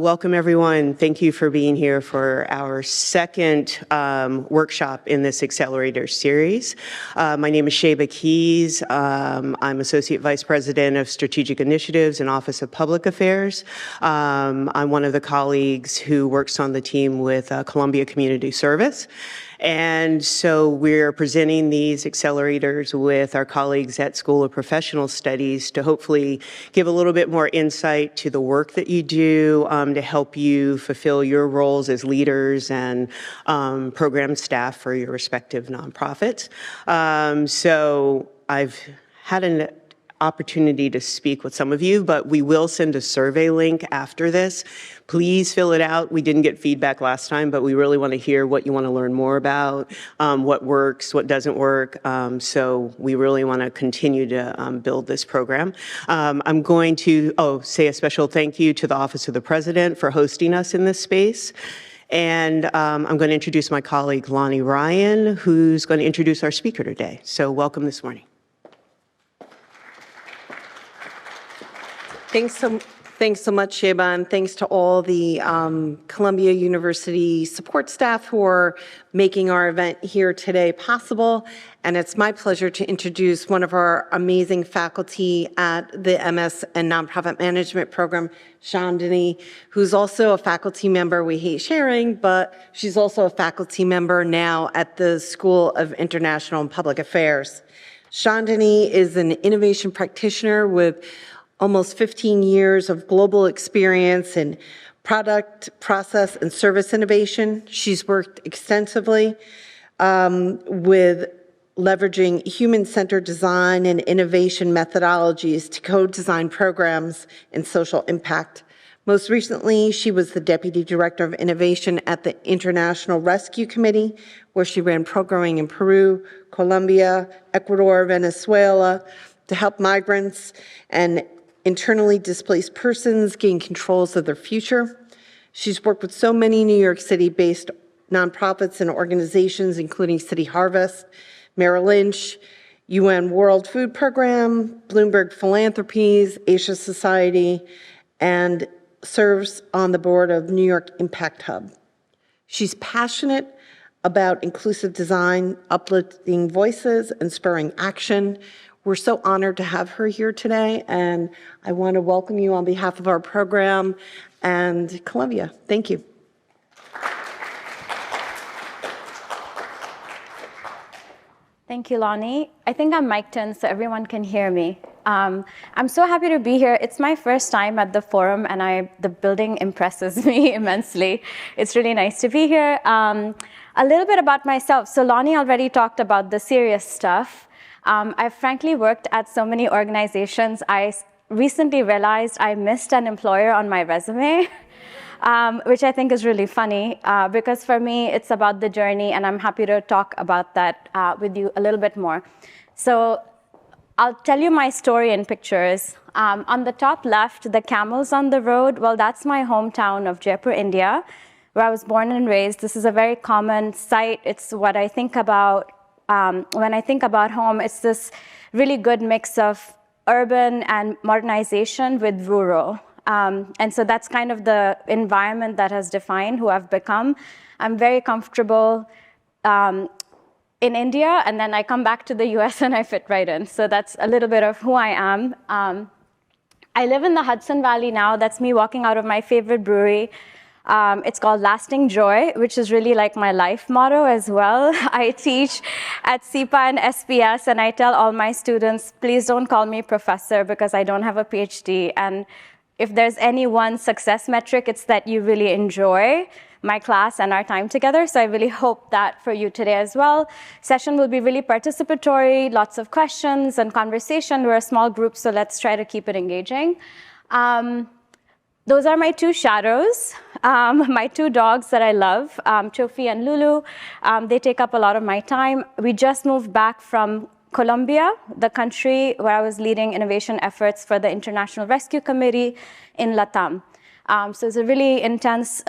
Welcome, everyone. Thank you for being here for our second workshop in this Accelerator series. My name is Sheba Keys. I'm Associate Vice President of Strategic Initiatives and Office of Public Affairs. I'm one of the colleagues who works on the team with Columbia Community Service. And so we're presenting these accelerators with our colleagues at School of Professional Studies to hopefully give a little bit more insight to the work that you do to help you fulfill your roles as leaders and program staff for your respective nonprofits. So I've had an opportunity to speak with some of you, but we will send a survey link after this. Please fill it out. We didn't get feedback last time, but we really want to hear what you want to learn more about, what works, what doesn't work. So we really want to continue to build this program. I'm going to say a special thank you to the Office of the President for hosting us in this space. And I'm going to introduce my colleague, Lonnie Ryan, who's going to introduce our speaker today. So welcome this morning. Thanks so much, Sheba, and thanks to all the Columbia University support staff who are making our event here today possible. And it's my pleasure to introduce one of our amazing faculty at the MS and Nonprofit Management program, Chandani, who's also a faculty member. We hate sharing, but she's also a faculty member now at the School of International and Public Affairs. Chandani is an innovation practitioner with almost 15 years of global experience in product, process, and service innovation. She's worked extensively with leveraging human-centered design and innovation methodologies to co-design programs and social impact. Most recently, she was the Deputy Director of Innovation at the International Rescue Committee, where she ran programming in Peru, Colombia, Ecuador, Venezuela, to help migrants and internally displaced persons gain controls of their future. She's worked with so many New York City-based nonprofits and organizations, including City Harvest, Merrill Lynch, UN World Food Program, Bloomberg Philanthropies, Asia Society, and serves on the board of New York Impact Hub. She's passionate about inclusive design, uplifting voices, and spurring action. We're so honored to have her here today, and I want to welcome you on behalf of our program and Columbia. Thank you. Thank you, Lonnie. I think I'm mic'd in so everyone can hear me. I'm so happy to be here. It's my first time at the forum, and the building impresses me immensely. It's really nice to be here. A little bit about myself. So Lonnie already talked about the serious stuff. I've frankly worked at so many organizations. I recently realized I missed an employer on my resume, which I think is really funny because for me, it's about the journey, and I'm happy to talk about that with you a little bit more. So I'll tell you my story in pictures. On the top left, the camels on the road, well, that's my hometown of Jaipur, India, where I was born and raised. This is a very common sight. It's what I think about when I think about home. It's this really good mix of urban and modernization with rural. And so that's kind of the environment that has defined who I've become. I'm very comfortable in India, and then I come back to the US and I fit right in. So that's a little bit of who I am. I live in the Hudson Valley now. That's me walking out of my favorite brewery. It's called Lasting Joy, which is really like my life motto as well. I teach at SIPA and SPS, and I tell all my students, please don't call me professor because I don't have a PhD. And if there's any one success metric, it's that you really enjoy my class and our time together. So I really hope that for you today as well. Session will be really participatory, lots of questions and conversation. We're a small group, so let's try to keep it engaging. Those are my two shadows, my two dogs that I love, Chofi and Lulu. They take up a lot of my time. We just moved back from Colombia, the country where I was leading innovation efforts for the International Rescue Committee in LATAM. So it's a really intense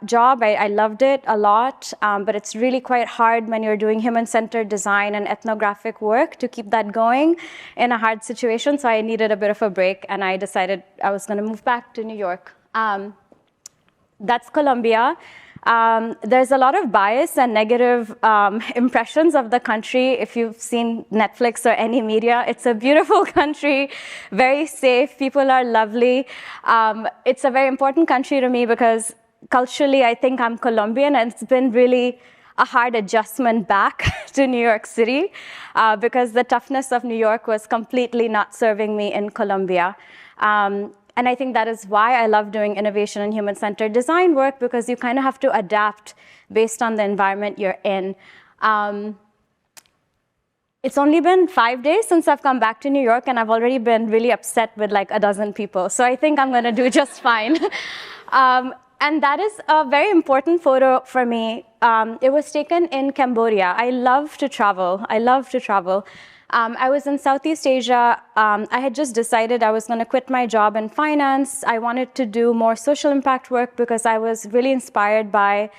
job. I loved it a lot, but it's really quite hard when you're doing human-centered design and ethnographic work to keep that going in a hard situation. So I needed a bit of a break, and I decided I was going to move back to New York. That's Colombia. There's a lot of bias and negative impressions of the country. If you've seen Netflix or any media, it's a beautiful country, very safe. People are lovely. It's a very important country to me because culturally, I think I'm Colombian, and it's been really a hard adjustment back to New York City because the toughness of New York was completely not serving me in Colombia. And I think that is why I love doing innovation and human-centered design work, because you kind of have to adapt based on the environment you're in. It's only been 5 days since I've come back to New York, and I've already been really upset with like a dozen people. So I think I'm going to do just fine. And that is a very important photo for me. It was taken in Cambodia. I love to travel. I love to travel. I was in Southeast Asia. I had just decided I was going to quit my job in finance. I wanted to do more social impact work because I was really inspired by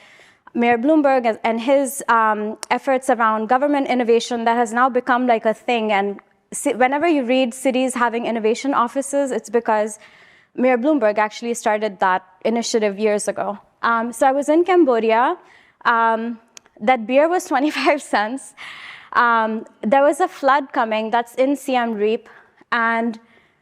Mayor Bloomberg and his efforts around government innovation that has now become like a thing. And whenever you read cities having innovation offices, it's because Mayor Bloomberg actually started that initiative years ago. So I was in Cambodia. That beer was 25 cents. There was a flood coming that's in Siem Reap, and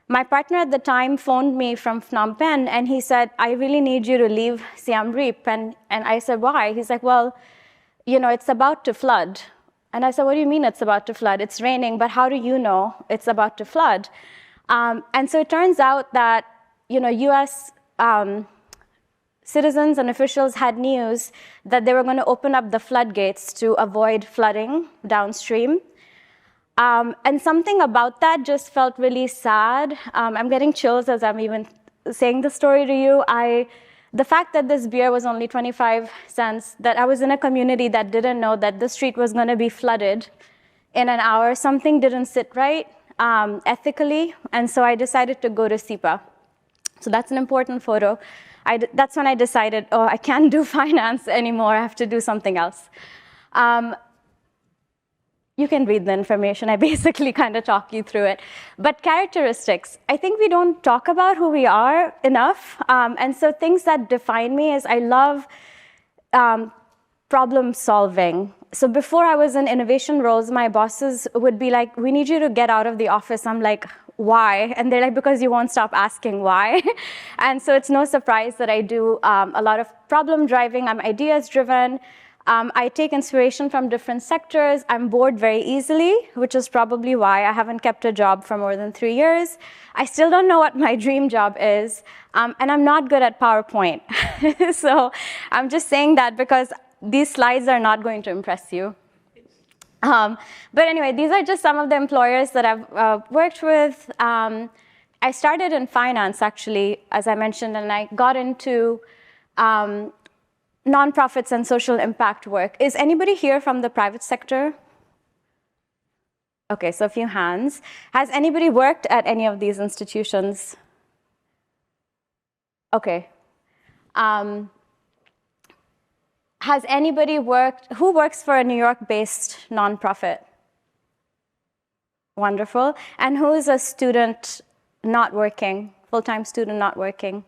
my partner at the time phoned me from Phnom Penh, and he said, I really need you to leave Siem Reap. And I said, why? He's like, well, you know, it's about to flood. And I said, what do you mean it's about to flood? It's raining, but how do you know it's about to flood? And so it turns out that, you know, US citizens and officials had news that they were going to open up the floodgates to avoid flooding downstream. And something about that just felt really sad. I'm getting chills as I'm even saying the story to you. The fact that this beer was only 25 cents, that I was in a community that didn't know that the street was going to be flooded in an hour, something didn't sit right ethically, and so I decided to go to SIPA. So that's an important photo. That's when I decided, oh, I can't do finance anymore. I have to do something else. You can read the information. I basically kind of talk you through it. But characteristics, I think we don't talk about who we are enough. And so things that define me is I love problem solving. So before I was in innovation roles, my bosses would be like, we need you to get out of the office. I'm like, why? And they're like, because you won't stop asking why. And so it's no surprise that I do a lot of problem driving. I'm ideas driven. I take inspiration from different sectors. I'm bored very easily, which is probably why I haven't kept a job for more than 3 years. I still don't know what my dream job is. And I'm not good at PowerPoint. So I'm just saying that because these slides are not going to impress you. But anyway, these are just some of the employers that I've worked with. I started in finance, actually, as I mentioned, and I got into nonprofits and social impact work. Is anybody here from the private sector? Okay, so a few hands. Has anybody worked at any of these institutions? Okay. Has anybody worked, who works for a New York-based nonprofit? Wonderful. And who is a student not working, full-time student not working?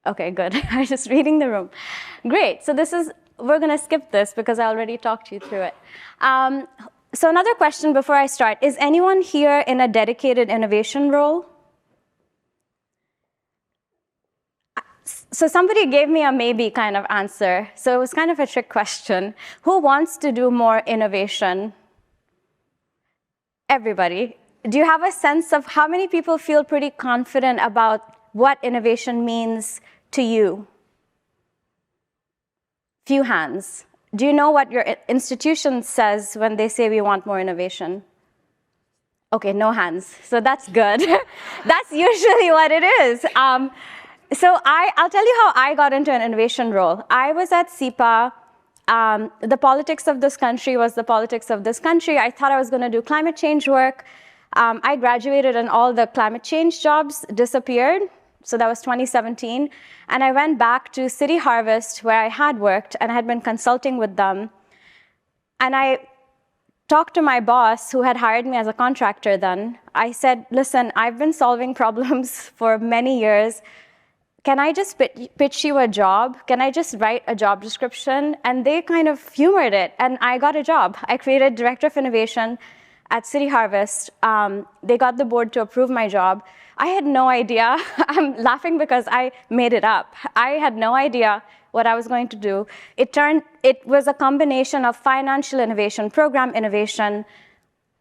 Okay, good. I'm just reading the room. Great. So we're going to skip this because I already talked you through it. So another question before I start, is anyone here in a dedicated innovation role? So somebody gave me a maybe kind of answer. So it was kind of a trick question. Who wants to do more innovation? Everybody. Do you have a sense of how many people feel pretty confident about what innovation means to you? Few hands. Do you know what your institution says when they say we want more innovation? Okay, no hands. So that's good. That's usually what it is. So I'll tell you how I got into an innovation role. I was at SIPA. The politics of this country was the politics of this country. I thought I was going to do climate change work. I graduated and all the climate change jobs disappeared. So that was 2017. And I went back to City Harvest, where I had worked and I had been consulting with them. And I talked to my boss, who had hired me as a contractor then. I said, listen, I've been solving problems for many years. can I just pitch you a job? Can I just write a job description? And they kind of humored it, and I got a job. I created Director of Innovation at City Harvest. They got the board to approve my job. I had no idea. I'm laughing because I made it up. I had no idea what I was going to do. It was a combination of financial innovation, program innovation,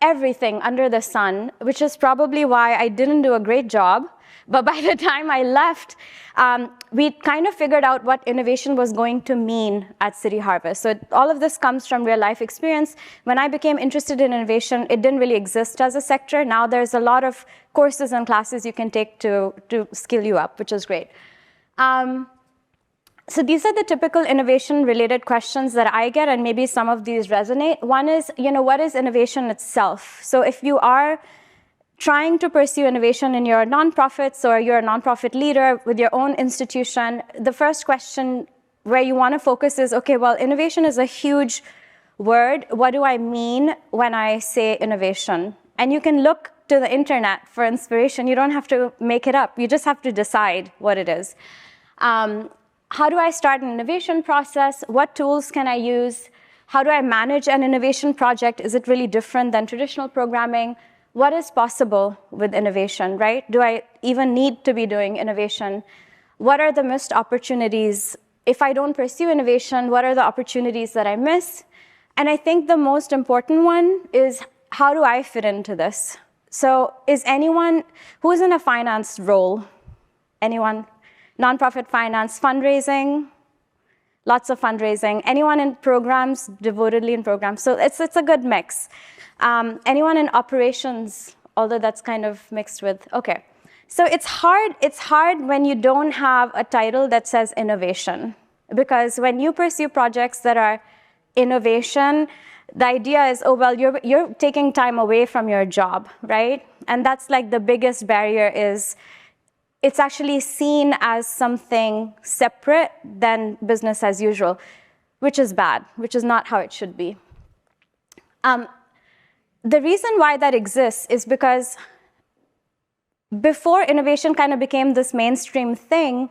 everything under the sun, which is probably why I didn't do a great job. But by the time I left, we kind of figured out what innovation was going to mean at City Harvest. So all of this comes from real life experience. When I became interested in innovation, it didn't really exist as a sector. Now there's a lot of courses and classes you can take to skill you up, which is great. So these are the typical innovation-related questions that I get, and maybe some of these resonate. One is, what is innovation itself? So if you are trying to pursue innovation in your nonprofits or you're a nonprofit leader with your own institution, the first question where you want to focus is, okay, well, innovation is a huge word. What do I mean when I say innovation? And you can look to the internet for inspiration. You don't have to make it up. You just have to decide what it is. How do I start an innovation process? What tools can I use? How do I manage an innovation project? Is it really different than traditional programming? What is possible with innovation, right? Do I even need to be doing innovation? What are the missed opportunities? If I don't pursue innovation, what are the opportunities that I miss? And I think the most important one is, how do I fit into this? So is anyone who's in a finance role? Anyone? Nonprofit finance, fundraising, lots of fundraising. Anyone in programs, devotedly in programs. So it's a good mix. Anyone in operations, although that's kind of mixed with, okay. So it's hard when you don't have a title that says innovation. Because when you pursue projects that are innovation, the idea is, oh, well, you're taking time away from your job, right? And that's like the biggest barrier is, it's actually seen as something separate than business as usual, which is bad, which is not how it should be. The reason why that exists is because before innovation kind of became this mainstream thing,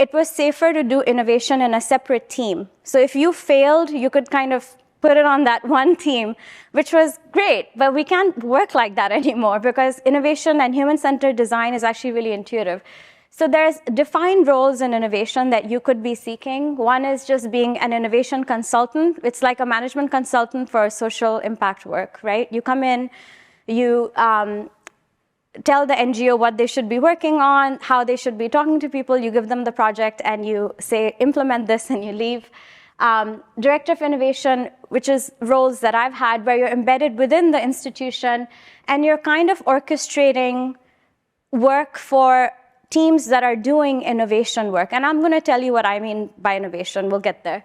it was safer to do innovation in a separate team. So if you failed, you could kind of put it on that one team, which was great, but we can't work like that anymore because innovation and human-centered design is actually really intuitive. So there's defined roles in innovation that you could be seeking. One is just being an innovation consultant. It's like a management consultant for social impact work, right? You come in, you tell the NGO what they should be working on, how they should be talking to people, you give them the project, and you say, implement this, and you leave. Director of Innovation, which is roles that I've had where you're embedded within the institution and you're kind of orchestrating work for teams that are doing innovation work. And I'm going to tell you what I mean by innovation. We'll get there.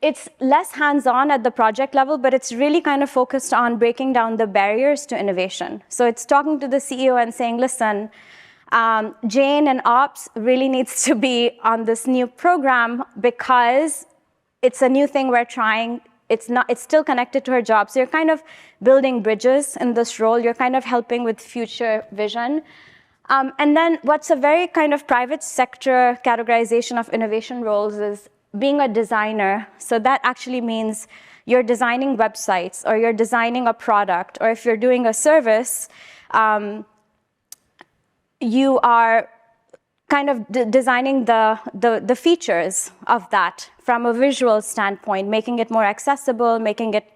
It's less hands-on at the project level, but it's really kind of focused on breaking down the barriers to innovation. So it's talking to the CEO and saying, listen, Jane and Ops really needs to be on this new program because it's a new thing we're trying. It's still connected to her job. So you're kind of building bridges in this role. You're kind of helping with future vision. And then what's a very kind of private sector categorization of innovation roles is being a designer. So that actually means you're designing websites or you're designing a product, or if you're doing a service, you are kind of designing the features of that from a visual standpoint, making it more accessible, making it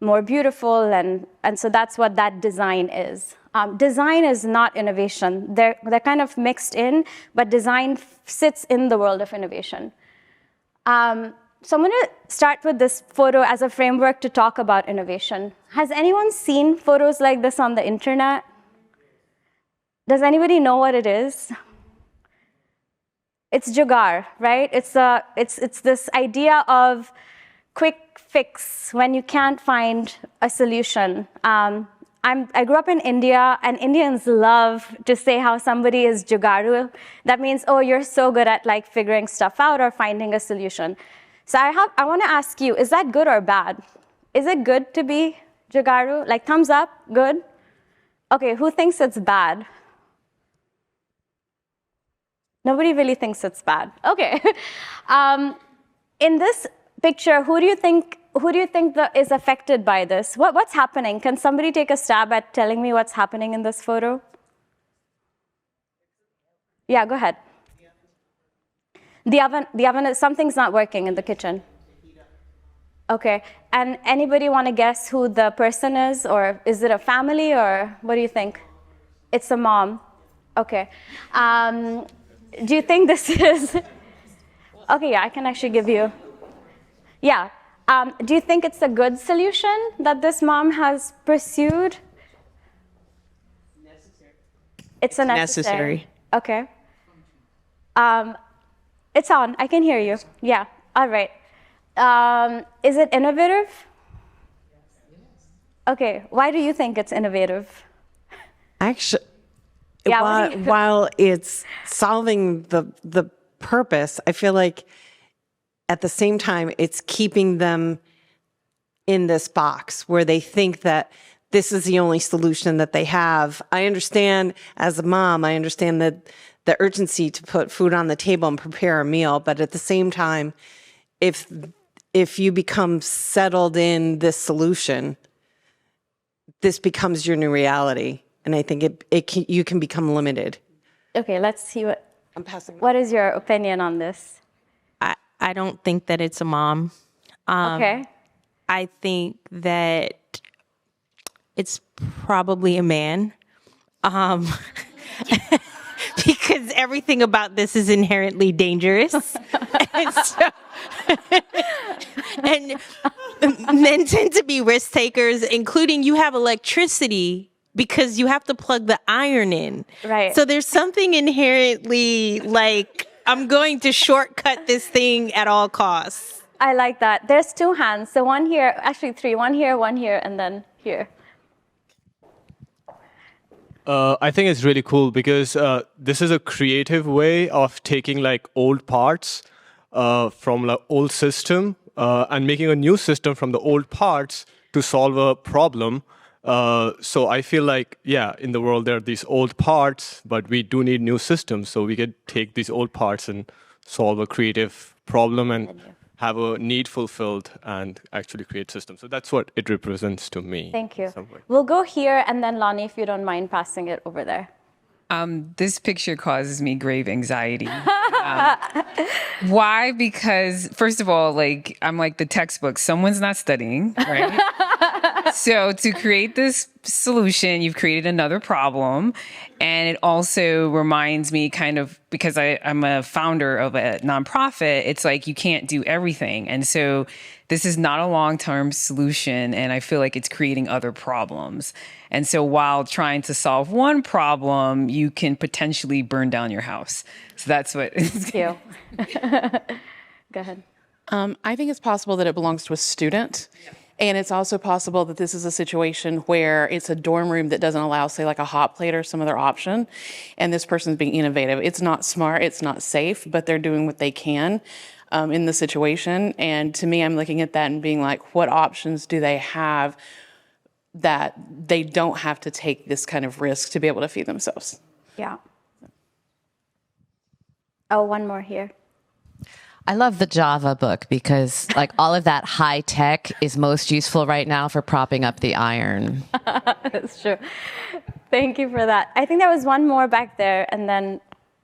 more beautiful, and so that's what that design is. Design is not innovation. They're kind of mixed in, but design sits in the world of innovation. So I'm going to start with this photo as a framework to talk about innovation. Has anyone seen photos like this on the internet? Does anybody know what it is? It's jugaad, right? It's this idea of quick fix when you can't find a solution. I grew up in India, and Indians love to say how somebody is jugaadu. That means, oh, you're so good at like figuring stuff out or finding a solution. So I want to ask you, is that good or bad? Is it good to be jugaadu? Like thumbs up, good? Okay, who thinks it's bad? Nobody really thinks it's bad. Okay. In this picture, who do you think is affected by this? What's happening? Can somebody take a stab at telling me what's happening in this photo? Yeah, go ahead. The oven is, something's not working in the kitchen. Okay, and anybody want to guess who the person is, or is it a family, or what do you think? It's a mom. Okay. Do you think this is, okay, yeah, I can actually give you, yeah. Do you think it's a good solution that this mom has pursued? Necessary. It's a necessary. Okay. It's on, I can hear you. Yeah, all right. Is it innovative? Okay, why do you think it's innovative? Actually, Yeah, while it's solving the purpose, I feel like at the same time, it's keeping them in this box where they think that this is the only solution that they have. I understand, as a mom, I understand that the urgency to put food on the table and prepare a meal, but at the same time, if you become settled in this solution, this becomes your new reality. And I think you can become limited. Okay, let's see I'm passing. What is your opinion on this? I don't think that it's a mom. Okay. I think that it's probably a man. Because everything about this is inherently dangerous. and men tend to be risk takers, including you have electricity because you have to plug the iron in. Right. So there's something inherently like, I'm going to shortcut this thing at all costs. I like that. There's two hands. So one here, actually three. One here, and then here. I think it's really cool because this is a creative way of taking like old parts from the old system and making a new system from the old parts to solve a problem. So I feel like, yeah, in the world there are these old parts, but we do need new systems. So we could take these old parts and solve a creative problem and have a need fulfilled and actually create systems. So that's what it represents to me. Thank you. We'll go here, and then Lonnie, if you don't mind passing it over there. This picture causes me grave anxiety. Why? Because first of all, like I'm like the textbook. Someone's not studying, right? So to create this solution, you've created another problem. And it also reminds me kind of, because I'm a founder of a nonprofit, it's like you can't do everything. And so this is not a long-term solution. And I feel like it's creating other problems. And so while trying to solve one problem, you can potentially burn down your house. So that's what. Thank you. Go ahead. I think it's possible that it belongs to a student. Yeah. And it's also possible that this is a situation where it's a dorm room that doesn't allow, say, like a hot plate or some other option, and this person's being innovative. It's not smart, it's not safe, but they're doing what they can in the situation. And to me, I'm looking at that and being like, what options do they have that they don't have to take this kind of risk to be able to feed themselves? Yeah. Oh, one more here. I love the Java book because like all of that high tech is most useful right now for propping up the iron. That's true. Thank you for that. I think there was one more back there, and then.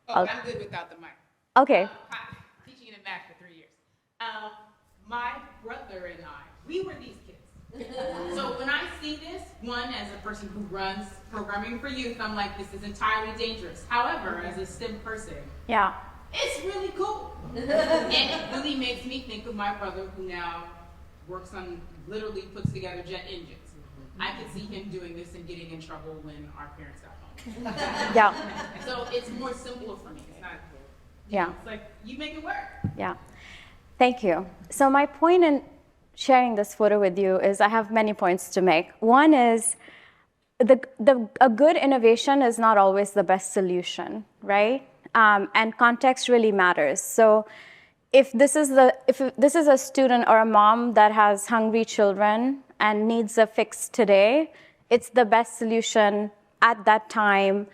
I'm good without the mic. Okay. Teaching in math for 3 years. My brother and I, we were these kids. So when I see this, one, as a person who runs programming for youth, I'm like, this is entirely dangerous. However, as a STEM person, yeah, it's really cool. And it really makes me think of my brother who now works on, literally puts together jet engines. I could see him doing this and getting in trouble when our parents got home. Yeah. So it's more simple for me. It's not, yeah. It's like, you make it work. Yeah. Thank you. So my point in sharing this photo with you is I have many points to make. One is a good innovation is not always the best solution, right? And context really matters. So if this is a student or a mom that has hungry children and needs a fix today, it's the best solution at that time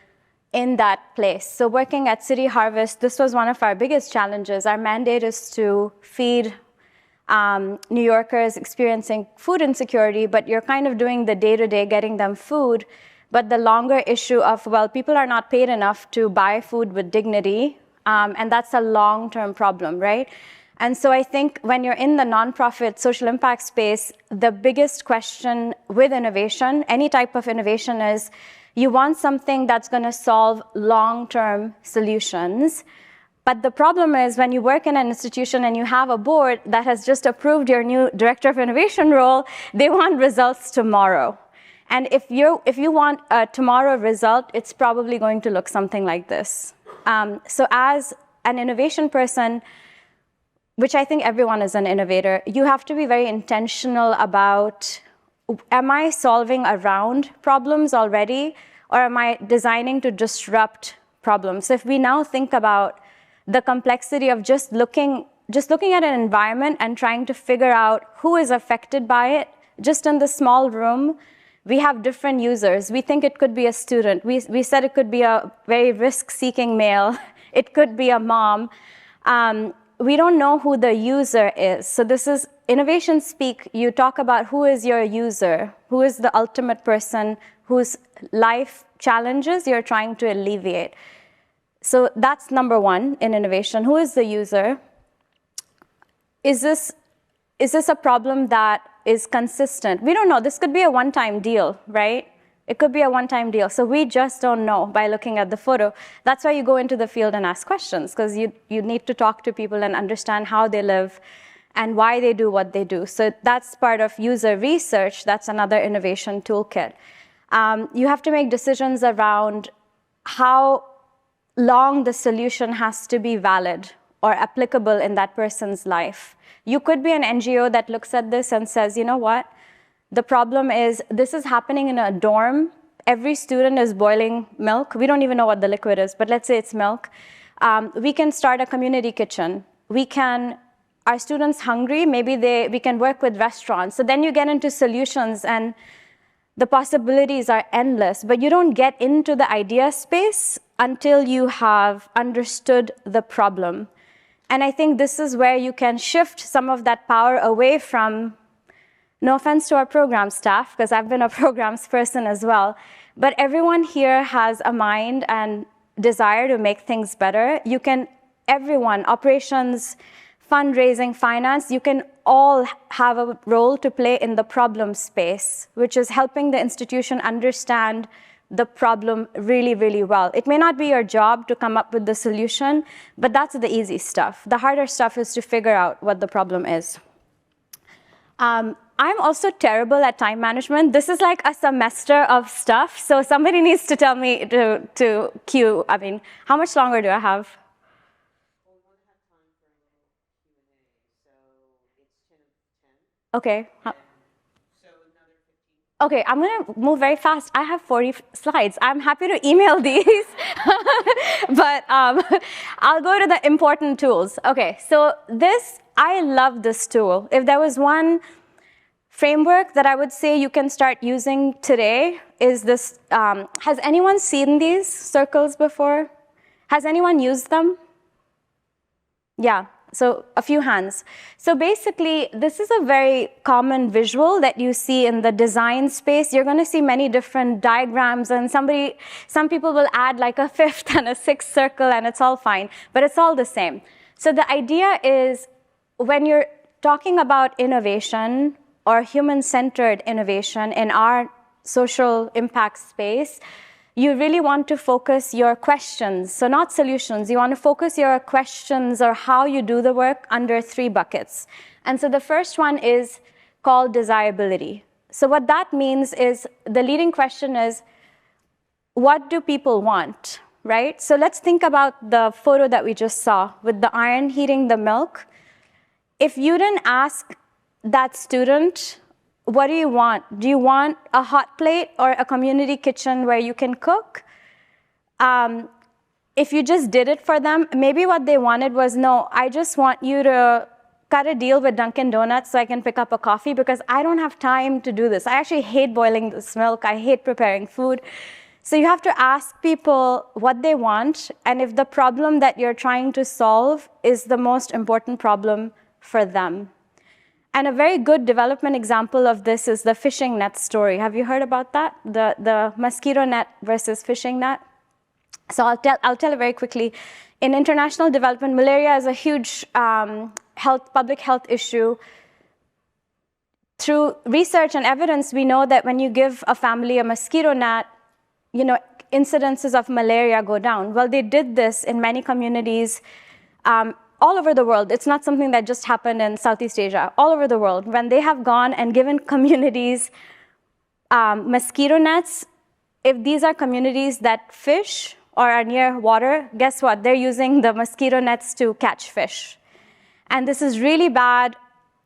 in that place. So working at City Harvest, this was one of our biggest challenges. Our mandate is to feed New Yorkers experiencing food insecurity, but you're kind of doing the day-to-day, getting them food. But the longer issue of, well, people are not paid enough to buy food with dignity, and that's a long-term problem, right? And so I think when you're in the nonprofit social impact space, the biggest question with innovation, any type of innovation, is you want something that's going to solve long-term solutions. But the problem is when you work in an institution and you have a board that has just approved your new director of innovation role, they want results tomorrow. And if you want a tomorrow result, it's probably going to look something like this. So as an innovation person, which I think everyone is an innovator, you have to be very intentional about, am I solving around problems already, or am I designing to disrupt problems? So if we now think about the complexity of just looking at an environment and trying to figure out who is affected by it, just in the small room, we have different users. We think it could be a student. We said it could be a very risk-seeking male. It could be a mom. We don't know who the user is. So this is innovation speak. You talk about who is your user, who is the ultimate person whose life challenges you're trying to alleviate. So that's number one in innovation. Who is the user? Is this a problem that is consistent? We don't know. This could be a one-time deal, right? It could be a one-time deal. So we just don't know by looking at the photo. That's why you go into the field and ask questions, because you need to talk to people and understand how they live and why they do what they do. So that's part of user research. That's another innovation toolkit. You have to make decisions around how long the solution has to be valid or applicable in that person's life. You could be an NGO that looks at this and says, you know what? The problem is this is happening in a dorm. Every student is boiling milk. We don't even know what the liquid is, but let's say it's milk. We can start a community kitchen. Are students hungry? Maybe we can work with restaurants. So then you get into solutions and the possibilities are endless, but you don't get into the idea space until you have understood the problem. And I think this is where you can shift some of that power away from, no offense to our program staff, because I've been a programs person as well, but everyone here has a mind and desire to make things better. Everyone, operations, fundraising, finance, you can all have a role to play in the problem space, which is helping the institution understand the problem really, really well. It may not be your job to come up with the solution, but that's the easy stuff. The harder stuff is to figure out what the problem is. I'm also terrible at time management. This is like a semester of stuff, so somebody needs to tell me to cue. I mean, how much longer do I have? Okay. Okay, I'm going to move very fast. I have 40 slides. I'm happy to email these, but I'll go to the important tools. Okay, so I love this tool. If there was one framework that I would say you can start using today, is this. Has anyone seen these circles before? Has anyone used them? Yeah. So a few hands. So basically, this is a very common visual that you see in the design space. You're going to see many different diagrams, and some people will add like a fifth and a sixth circle, and it's all fine, but it's all the same. So the idea is, when you're talking about innovation or human-centered innovation in our social impact space, you really want to focus your questions, so not solutions. You want to focus your questions or how you do the work under 3 buckets. And so the first one is called desirability. So what that means is, the leading question is, what do people want, right? So let's think about the photo that we just saw with the iron heating the milk. If you didn't ask that student, what do you want? Do you want a hot plate or a community kitchen where you can cook? If you just did it for them, maybe what they wanted was, no, I just want you to cut a deal with Dunkin' Donuts so I can pick up a coffee, because I don't have time to do this. I actually hate boiling this milk. I hate preparing food. So you have to ask people what they want, and if the problem that you're trying to solve is the most important problem for them. And a very good development example of this is the fishing net story. Have you heard about that? The mosquito net versus fishing net? So I'll tell it very quickly. In international development, malaria is a huge public health issue. Through research and evidence, we know that when you give a family a mosquito net, incidences of malaria go down. Well, they did this in many communities all over the world. It's not something that just happened in Southeast Asia. All over the world, when they have gone and given communities mosquito nets, if these are communities that fish or are near water, guess what? They're using the mosquito nets to catch fish. And this is really bad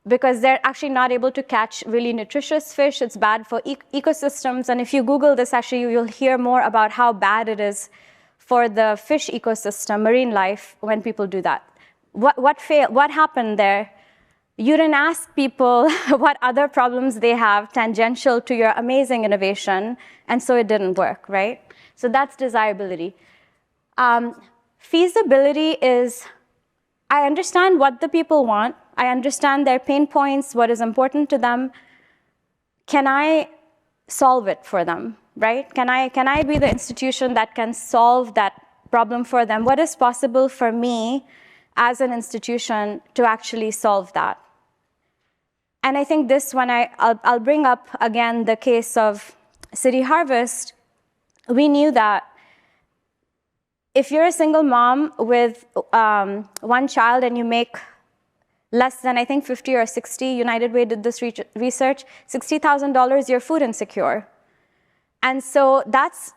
because they're actually not able to catch really nutritious fish. It's bad for ecosystems. And if you Google this, actually, you'll hear more about how bad it is for the fish ecosystem, marine life, when people do that. What happened there? You didn't ask people what other problems they have tangential to your amazing innovation, and so it didn't work, right? So that's desirability. Feasibility is, I understand what the people want. I understand their pain points, what is important to them. Can I solve it for them, right? Can I be the institution that can solve that problem for them? What is possible for me as an institution to actually solve that? And I think this one, I'll bring up again the case of City Harvest. We knew that if you're a single mom with one child and you make less than, I think, 50 or 60, United Way did this research, $60,000, you're food insecure. And so that's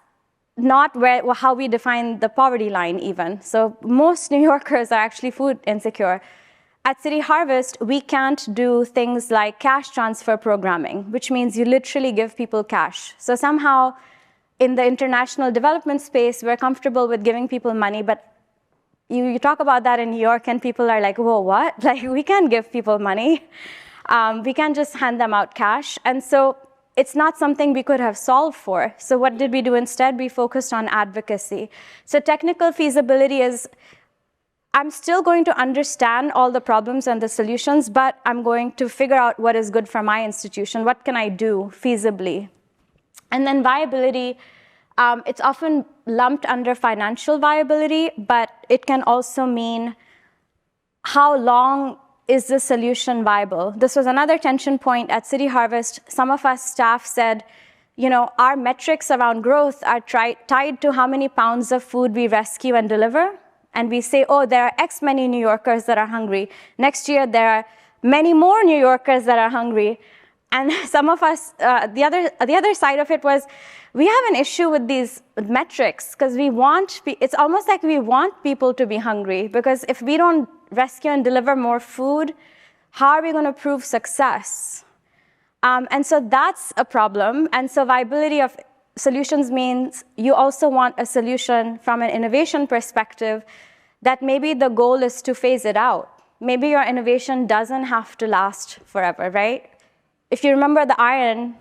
not how we define the poverty line even. So most New Yorkers are actually food insecure. At City Harvest, we can't do things like cash transfer programming, which means you literally give people cash. So somehow, in the international development space, we're comfortable with giving people money, but you talk about that in New York and people are like, whoa, what? Like, we can't give people money. We can't just hand them out cash. And so it's not something we could have solved for. So what did we do instead? We focused on advocacy. So technical feasibility is, I'm still going to understand all the problems and the solutions, but I'm going to figure out what is good for my institution. What can I do feasibly? And then viability, it's often lumped under financial viability, but it can also mean how long is the solution viable? This was another tension point at City Harvest. Some of us staff said, our metrics around growth are tied to how many pounds of food we rescue and deliver. And we say, oh, there are X many New Yorkers that are hungry. Next year, there are many more New Yorkers that are hungry. And some of us, the other side of it was, we have an issue with these metrics because it's almost like we want people to be hungry, because if we don't rescue and deliver more food, how are we going to prove success? And so that's a problem. And so viability of solutions means you also want a solution from an innovation perspective that maybe the goal is to phase it out. Maybe your innovation doesn't have to last forever, right? If you remember the iron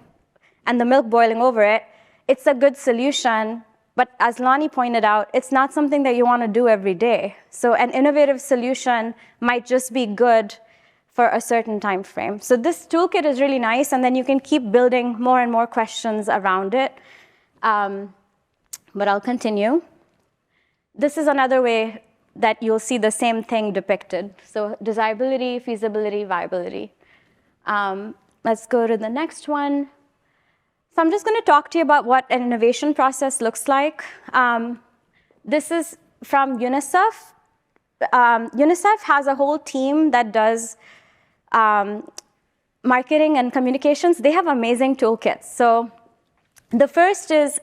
and the milk boiling over it, it's a good solution, but as Lonnie pointed out, it's not something that you want to do every day. So an innovative solution might just be good for a certain time frame. So this toolkit is really nice, and then you can keep building more and more questions around it. But I'll continue. This is another way that you'll see the same thing depicted. So desirability, feasibility, viability. Let's go to the next one. So I'm just going to talk to you about what an innovation process looks like. This is from UNICEF. UNICEF has a whole team that does marketing and communications. They have amazing toolkits. So the first is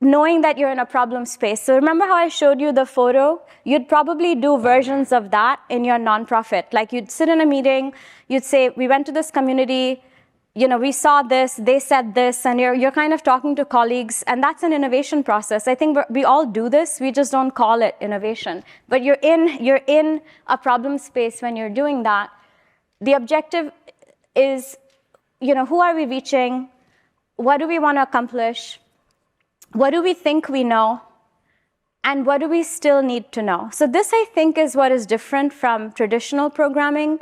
knowing that you're in a problem space. So remember how I showed you the photo? You'd probably do versions of that in your nonprofit. Like you'd sit in a meeting, you'd say, we went to this community, we saw this, they said this, and you're kind of talking to colleagues, and that's an innovation process. I think we all do this, we just don't call it innovation. But you're in a problem space when you're doing that. The objective is, who are we reaching? What do we want to accomplish? what do we think we know, and what do we still need to know? So this, I think, is what is different from traditional programming.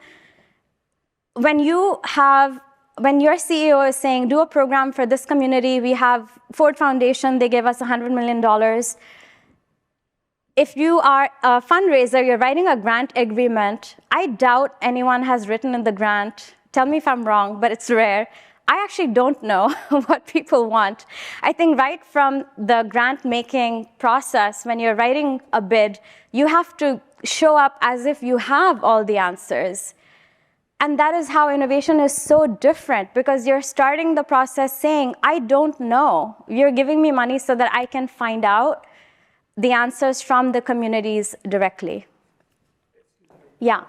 When your CEO is saying, do a program for this community, we have Ford Foundation, they gave us $100 million. If you are a fundraiser, you're writing a grant agreement, I doubt anyone has written in the grant, tell me if I'm wrong, but it's rare, I actually don't know what people want. I think right from the grant-making process, when you're writing a bid, you have to show up as if you have all the answers. And that is how innovation is so different, because you're starting the process saying, I don't know. You're giving me money so that I can find out the answers from the communities directly. Yeah.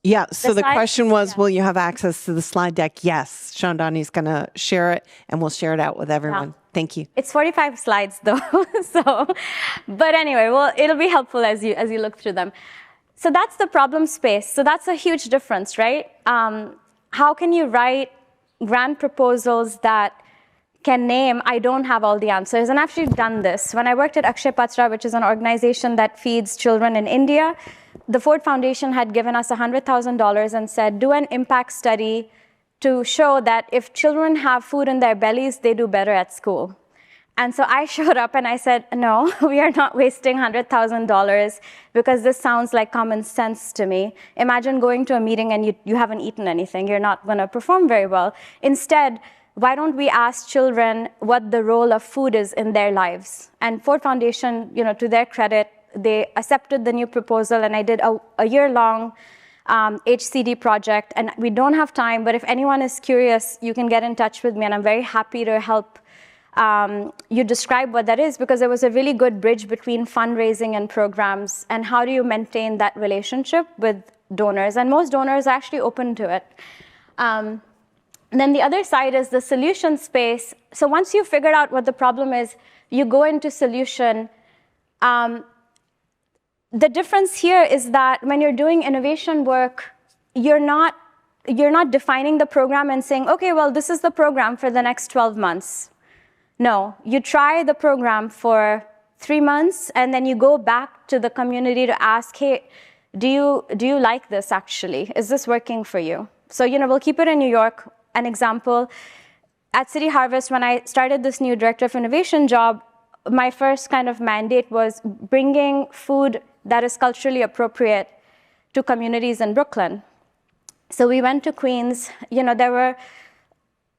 Yeah, so the slide- question was, yeah. will you have access to the slide deck? Yes, Chandani's going to share it, and we'll share it out with everyone. Yeah. Thank you. It's 45 slides, though. But anyway, well, it'll be helpful as you look through them. So that's the problem space. So that's a huge difference, right? How can you write grant proposals that can name, I don't have all the answers? And I've actually done this. When I worked at Akshay Patra, which is an organization that feeds children in India, the Ford Foundation had given us $100,000 and said, do an impact study to show that if children have food in their bellies, they do better at school. And so I showed up and I said, no, we are not wasting $100,000 because this sounds like common sense to me. Imagine going to a meeting and you haven't eaten anything. You're not going to perform very well. Instead, why don't we ask children what the role of food is in their lives? And Ford Foundation, to their credit, they accepted the new proposal, and I did a year-long HCD project. And we don't have time, but if anyone is curious, you can get in touch with me, and I'm very happy to help you describe what that is, because it was a really good bridge between fundraising and programs, and how do you maintain that relationship with donors. And most donors are actually open to it. And then the other side is the solution space. So once you've figured out what the problem is, you go into solution. The difference here is that when you're doing innovation work, you're not defining the program and saying, okay, well, this is the program for the next 12 months. No, you try the program for 3 months, and then you go back to the community to ask, hey, do you like this actually? Is this working for you? So, we'll keep it in New York. An example, at City Harvest, when I started this new Director of Innovation job, my first kind of mandate was bringing food that is culturally appropriate to communities in Brooklyn. So we went to Queens. There were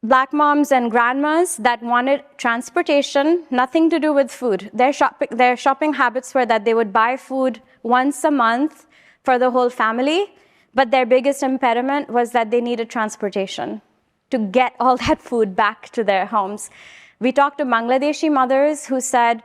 Black moms and grandmas that wanted transportation, nothing to do with food. Their shopping habits were that they would buy food once a month for the whole family, but their biggest impediment was that they needed transportation to get all that food back to their homes. We talked to Bangladeshi mothers who said,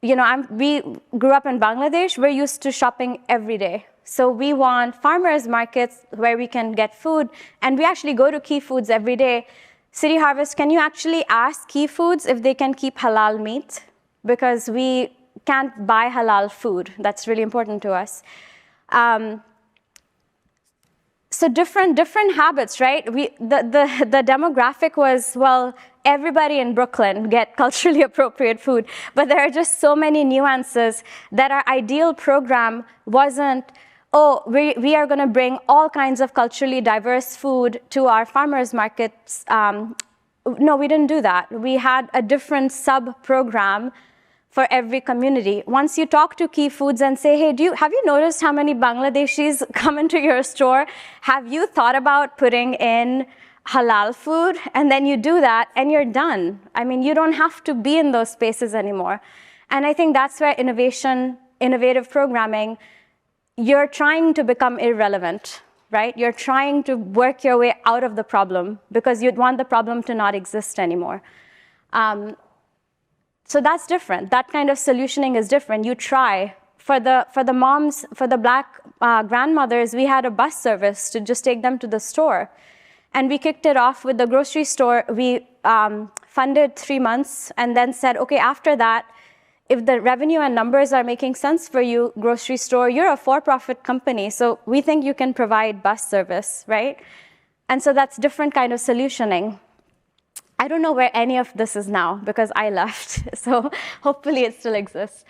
we grew up in Bangladesh, we're used to shopping every day. So we want farmers markets where we can get food, and we actually go to Key Foods every day. City Harvest, can you actually ask Key Foods if they can keep halal meat? Because we can't buy halal food. That's really important to us. So different habits, right? The demographic was, well, everybody in Brooklyn get culturally appropriate food, but there are just so many nuances that our ideal program wasn't, oh, we are going to bring all kinds of culturally diverse food to our farmers markets. No, we didn't do that. We had a different sub-program for every community. Once you talk to Key Foods and say, hey, have you noticed how many Bangladeshis come into your store? Have you thought about putting in halal food? And then you do that, and you're done. I mean, you don't have to be in those spaces anymore. And I think that's where innovative programming, you're trying to become irrelevant, right? You're trying to work your way out of the problem because you'd want the problem to not exist anymore. So that's different. That kind of solutioning is different. You try. For the moms, for the Black grandmothers, we had a bus service to just take them to the store. And we kicked it off with the grocery store. We funded 3 months and then said, okay, after that, if the revenue and numbers are making sense for you, grocery store, you're a for-profit company, so we think you can provide bus service, right? And so that's different kind of solutioning. I don't know where any of this is now because I left, so hopefully it still exists.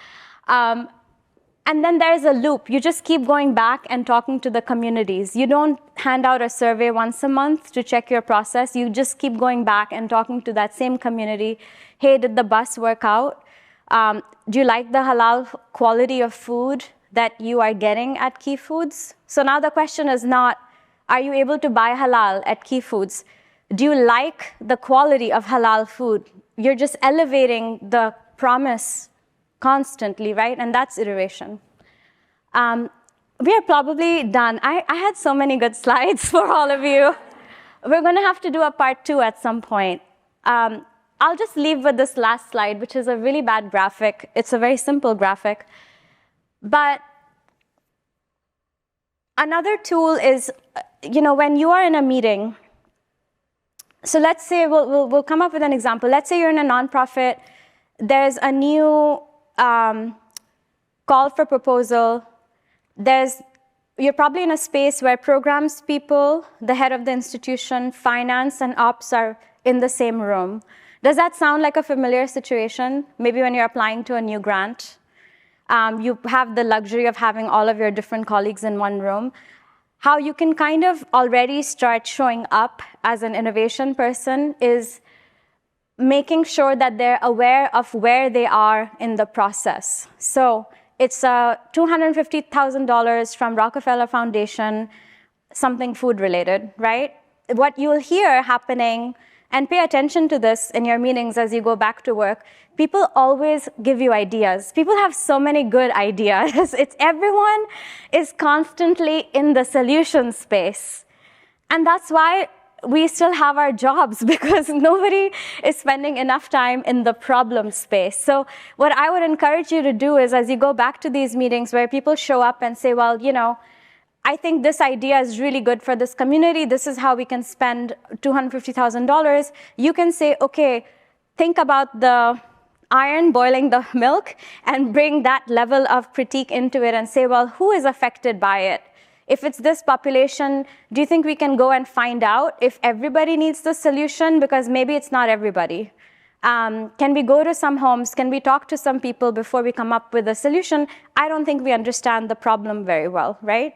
And then there's a loop. You just keep going back and talking to the communities. You don't hand out a survey once a month to check your process. You just keep going back and talking to that same community. Hey, did the bus work out? Do you like the halal quality of food that you are getting at Key Foods? So now the question is not, are you able to buy halal at Key Foods? Do you like the quality of halal food? You're just elevating the promise constantly, right? And that's iteration. We are probably done. I had so many good slides for all of you. We're going to have to do a part 2 at some point. I'll just leave with this last slide, which is a really bad graphic. It's a very simple graphic. But another tool is, when you are in a meeting, so let's say, we'll come up with an example. Let's say you're in a nonprofit. There's a new call for proposal. You're probably in a space where programs people, the head of the institution, finance, and ops are in the same room. Does that sound like a familiar situation? Maybe when you're applying to a new grant, you have the luxury of having all of your different colleagues in one room. How you can kind of already start showing up as an innovation person is making sure that they're aware of where they are in the process. So it's $250,000 from Rockefeller Foundation, something food related, right? What you'll hear happening, and pay attention to this in your meetings as you go back to work, people always give you ideas. People have so many good ideas. Everyone is constantly in the solution space. And that's why we still have our jobs, because nobody is spending enough time in the problem space. So what I would encourage you to do is, as you go back to these meetings where people show up and say, well, I think this idea is really good for this community. This is how we can spend $250,000. You can say, okay, think about the iron boiling the milk and bring that level of critique into it and say, well, who is affected by it? If it's this population, do you think we can go and find out if everybody needs the solution? Because maybe it's not everybody. Can we go to some homes? Can we talk to some people before we come up with a solution? I don't think we understand the problem very well, right?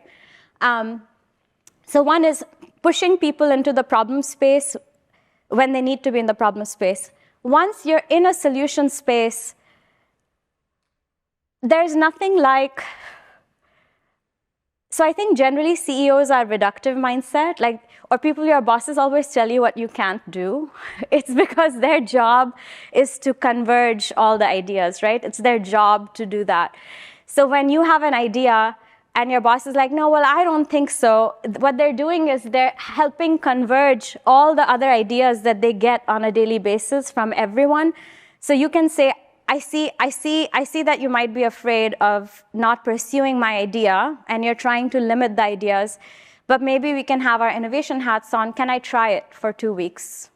So one is pushing people into the problem space when they need to be in the problem space. Once you're in a solution space, there's nothing like, so I think generally CEOs are reductive mindset, or your bosses always tell you what you can't do. It's because their job is to converge all the ideas, right? It's their job to do that. So when you have an idea, and your boss is like, no, well, I don't think so. What they're doing is they're helping converge all the other ideas that they get on a daily basis from everyone. So you can say, I see that you might be afraid of not pursuing my idea, and you're trying to limit the ideas, but maybe we can have our innovation hats on. Can I try it for 2 weeks?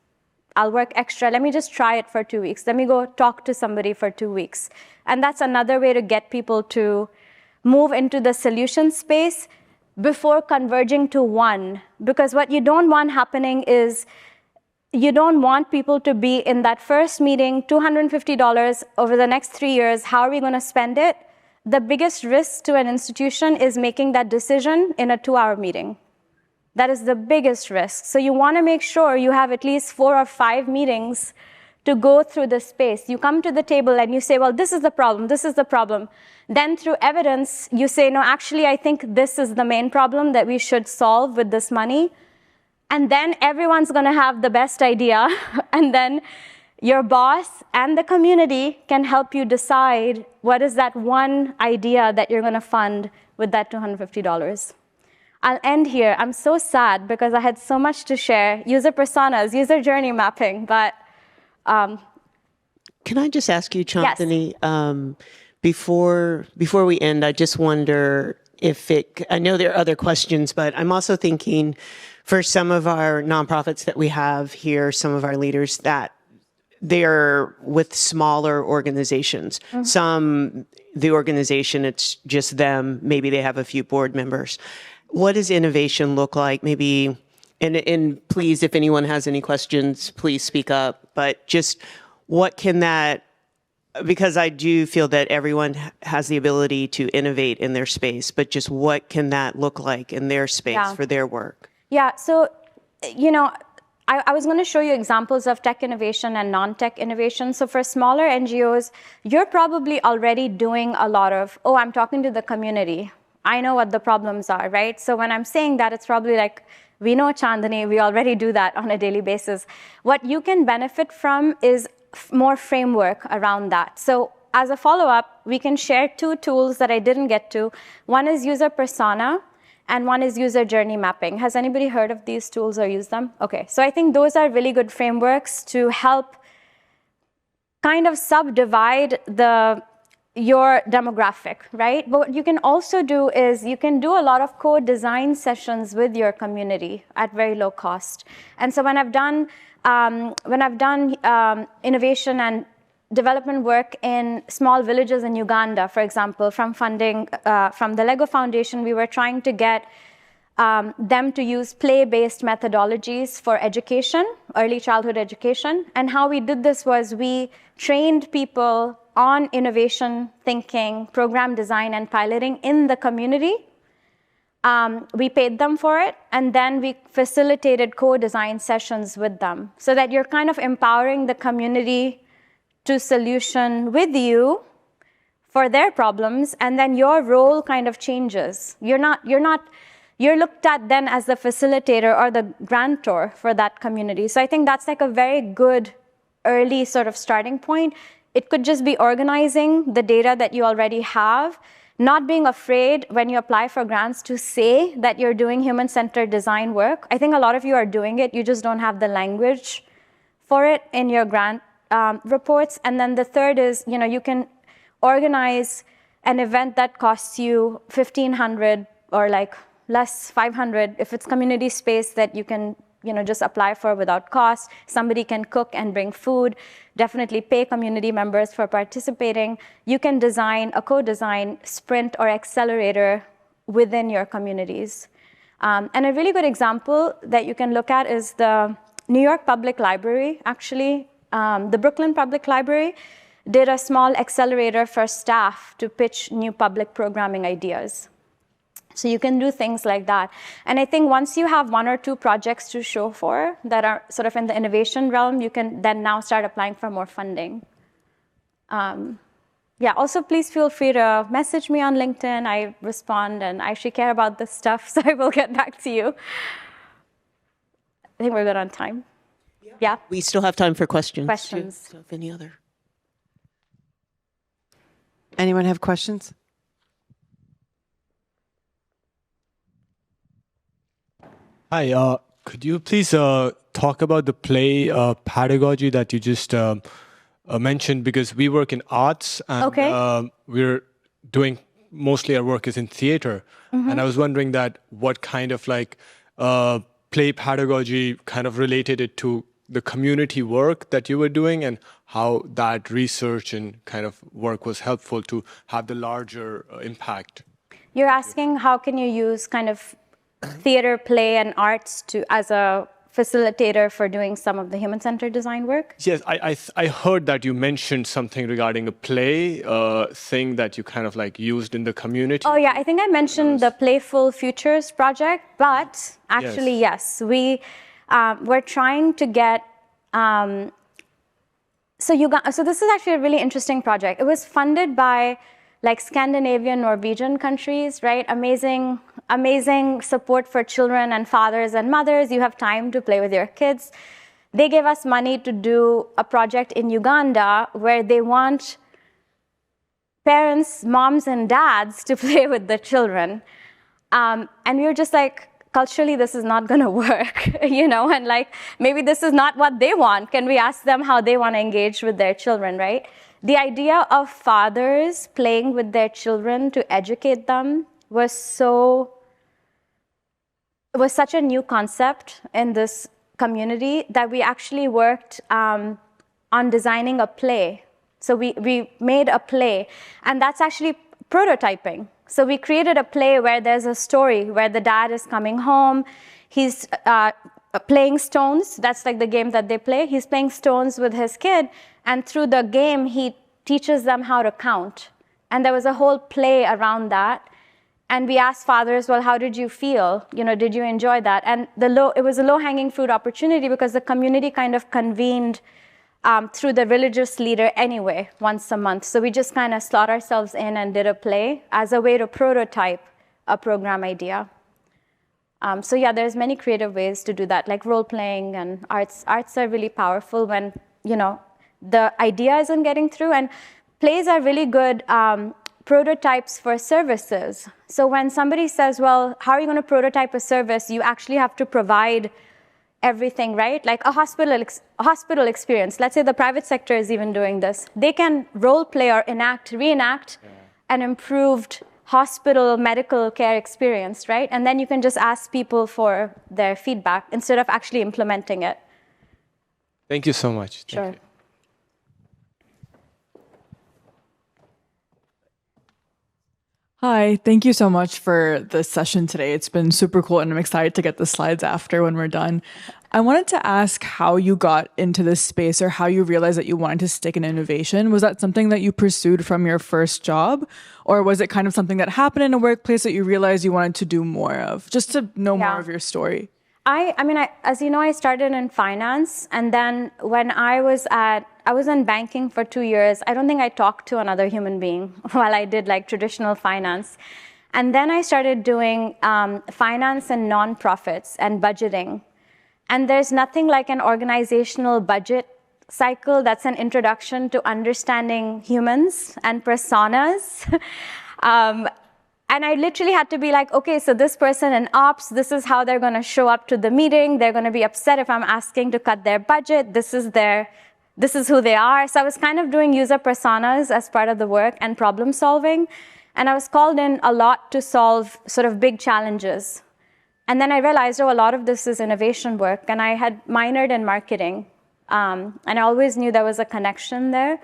I'll work extra. Let me just try it for 2 weeks. Let me go talk to somebody for 2 weeks. And that's another way to get people to move into the solution space before converging to one. Because what you don't want happening is you don't want people to be in that first meeting, $250 over the next 3 years. How are we going to spend it? The biggest risk to an institution is making that decision in a 2-hour meeting. That is the biggest risk. So you want to make sure you have at least 4 or 5 meetings to go through the space. You come to the table and you say, well, this is the problem, this is the problem. Then through evidence, you say, no, actually, I think this is the main problem that we should solve with this money. And then everyone's going to have the best idea. And then your boss and the community can help you decide what is that one idea that you're going to fund with that $250. I'll end here. I'm so sad because I had so much to share. User personas, user journey mapping, but can I just ask you, Chandani, before we end, I just wonder if I know there are other questions, but I'm also thinking for some of our nonprofits that we have here, some of our leaders, that they're with smaller organizations. Mm-hmm. The organization, it's just them. Maybe they have a few board members. What does innovation look like? Maybe And please, if anyone has any questions, please speak up. But just what can that, because I do feel that everyone has the ability to innovate in their space, but just what can that look like in their space for their work? Yeah, so, you know, I was going to show you examples of tech innovation and non-tech innovation. So for smaller NGOs, you're probably already doing a lot of, oh, I'm talking to the community. I know what the problems are, right? So when I'm saying that, it's probably like, we know Chandani, we already do that on a daily basis. What you can benefit from is more framework around that. So as a follow-up, we can share 2 tools that I didn't get to. One is user persona, and one is user journey mapping. Has anybody heard of these tools or used them? Okay, so I think those are really good frameworks to help kind of subdivide your demographic, right? But what you can also do is you can do a lot of co-design sessions with your community at very low cost. And so when I've done innovation and development work in small villages in Uganda, for example, from funding from the Lego Foundation, we were trying to get them to use play-based methodologies for education, early childhood education. And how we did this was we trained people on innovation thinking, program design, and piloting in the community. We paid them for it, and then we facilitated co-design sessions with them so that you're kind of empowering the community to solution with you for their problems, and then your role kind of changes. You're looked at then as the facilitator or the grantor for that community. So I think that's like a very good early sort of starting point. It could just be organizing the data that you already have, not being afraid when you apply for grants to say that you're doing human-centered design work. I think a lot of you are doing it, you just don't have the language for it in your grant reports. And then the third is, you know, you can organize an event that costs you $1,500 or like less, $500, if it's community space that you can, you know, just apply for without cost. Somebody can cook and bring food. Definitely pay community members for participating. You can design a co-design sprint or accelerator within your communities. And a really good example that you can look at is the New York Public Library, actually. The Brooklyn Public Library did a small accelerator for staff to pitch new public programming ideas. So you can do things like that. And I think once you have 1 or 2 projects to show for that are sort of in the innovation realm, you can then now start applying for more funding. Yeah, also please feel free to message me on LinkedIn. I respond and I actually care about this stuff, so I will get back to you. I think we're good on time. Yeah? We still have time for questions. Questions. So if any other. Anyone have questions? Hi, could you please talk about the play pedagogy that you just mentioned? Because we work in arts and we're doing, mostly our work is in theater. And I was wondering that what kind of like play pedagogy kind of related it to the community work that you were doing and how that research and kind of work was helpful to have the larger impact. You're asking how can you use kind of theater, play, and arts as a facilitator for doing some of the human-centered design work? Yes, I heard that you mentioned something regarding a play thing that you kind of like used in the community. Oh yeah, I think I mentioned the Playful Futures project, but actually yes, we're trying to get, so this is actually a really interesting project. It was funded by like Scandinavian, Norwegian countries, right? Amazing support for children and fathers and mothers. You have time to play with your kids. They gave us money to do a project in Uganda where they want parents, moms and dads to play with the children. And we were just like, culturally, this is not going to work, you know, and like, maybe this is not what they want. Can we ask them how they want to engage with their children, right? The idea of fathers playing with their children to educate them was such a new concept in this community that we actually worked on designing a play. So we made a play, and that's actually prototyping. So we created a play where there's a story where the dad is coming home, he's playing stones. That's like the game that they play. He's playing stones with his kid, and through the game, he teaches them how to count. And there was a whole play around that. And we asked fathers, well, how did you feel? Did you enjoy that? And it was a low-hanging fruit opportunity because the community kind of convened through the religious leader anyway, once a month. So we just kind of slot ourselves in and did a play as a way to prototype a program idea. So yeah, there's many creative ways to do that, like role-playing and arts. Arts are really powerful when, the idea isn't getting through. And plays are really good prototypes for services. So when somebody says, well, how are you going to prototype a service? You actually have to provide everything, right? Like a hospital experience. Let's say the private sector is even doing this. They can role play or reenact an improved hospital medical care experience, right? And then you can just ask people for their feedback instead of actually implementing it. Thank you so much. Thank Sure. you. Hi, thank you so much for the session today. It's been super cool, and I'm excited to get the slides after when we're done. I wanted to ask how you got into this space or how you realized that you wanted to stick in innovation. Was that something that you pursued from your first job? Or was it kind of something that happened in a workplace that you realized you wanted to do more of? Just to know more of your story. As you know, I started in finance, and then when I was in banking for 2 years. I don't think I talked to another human being while I did like traditional finance. And then I started doing finance and nonprofits and budgeting. And there's nothing like an organizational budget cycle that's an introduction to understanding humans and personas. And I literally had to be like, okay, so this person in ops, this is how they're going to show up to the meeting. They're going to be upset if I'm asking to cut their budget. This is who they are. So I was kind of doing user personas as part of the work and problem solving. And I was called in a lot to solve sort of big challenges. And then I realized, a lot of this is innovation work. And I had minored in marketing. And I always knew there was a connection there.